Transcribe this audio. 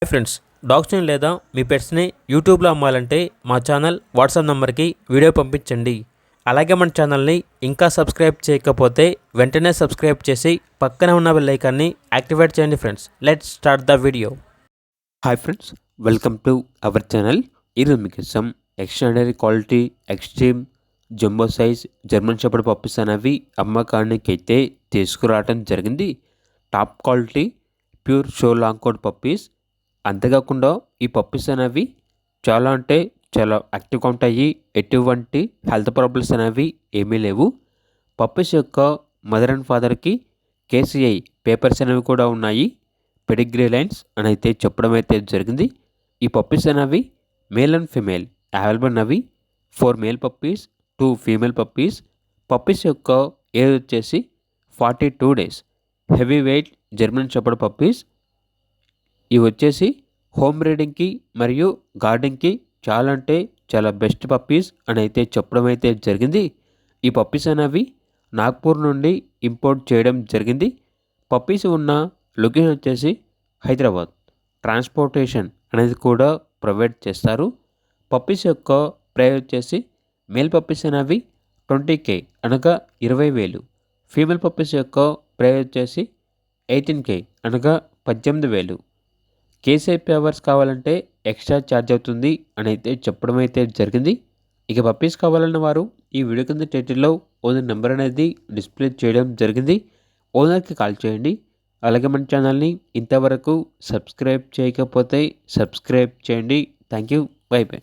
Hi friends, డాగ్స్ని లేదా మీ పెట్స్ని యూట్యూబ్లో అమ్మాలంటే మా ఛానల్ వాట్సాప్ నెంబర్కి వీడియో పంపించండి. అలాగే మన ఛానల్ని ఇంకా సబ్స్క్రైబ్ చేయకపోతే వెంటనే సబ్స్క్రైబ్ చేసి పక్కనే ఉన్న బెల్ ఐకాన్ని యాక్టివేట్ చేయండి friends. Let's start the video. Hi friends, welcome to our channel. ఈరోజు మీకు some extraordinary quality extreme jumbo size German shepherd puppies అనేవి అమ్మకానికి అయితే తీసుకురావడం జరిగింది. Top quality pure show long coat puppies. అంతేకాకుండా ఈ పప్పీస్ అనేవి చాలా అంటే చాలా యాక్టివ్గా ఉంటాయి. ఎటువంటి హెల్త్ ప్రాబ్లమ్స్ అనేవి ఏమీ లేవు. పప్పీస్ యొక్క మదర్ అండ్ ఫాదర్కి కేసీఐ పేపర్స్ అనేవి కూడా ఉన్నాయి. పెడిగ్రీ లైన్స్ అని అయితే చెప్పడం అయితే జరిగింది. ఈ పప్పీస్ అనేవి మేల్ అండ్ ఫీమేల్ అవైలబుల్ ఉన్నవి. 4 male puppies, 2 female puppies. Puppies యొక్క ఏజ్ వచ్చేసి 42 days. Heavy weight German shepherd puppies. ఇవి వచ్చేసి హోమ్ బ్రీడింగ్కి మరియు గార్డెన్కి చాలా అంటే చాలా బెస్ట్ పప్పీస్ అని అయితే చెప్పడం అయితే జరిగింది. ఈ పప్పీస్ అనేవి నాగ్పూర్ నుండి ఇంపోర్ట్ చేయడం జరిగింది. పప్పీస్ ఉన్న లొకేషన్ వచ్చేసి హైదరాబాద్. ట్రాన్స్పోర్టేషన్ అనేది కూడా ప్రొవైడ్ చేస్తారు. పప్పీస్ యొక్క ప్రైస్ వచ్చేసి మేల్ పప్పీస్ అనేవి 20K అనగా 20,000. ఫీమేల్ పప్పీస్ యొక్క ప్రైస్ వచ్చేసి 18K అనగా 18,000. కేసీఐ పేపర్స్ కావాలంటే ఎక్స్ట్రా ఛార్జ్ అవుతుంది అని అయితే చెప్పడం అయితే జరిగింది. ఇక పప్పీస్ కావాలన్న వారు ఈ వీడియో కింద టైటిల్లో ఓనర్ నెంబర్ అనేది డిస్ప్లే చేయడం జరిగింది. ఓనర్కి కాల్ చేయండి. అలాగే మన ఛానల్ని ఇంతవరకు సబ్స్క్రైబ్ చేయకపోతే సబ్స్క్రైబ్ చేయండి. Thank you. By by.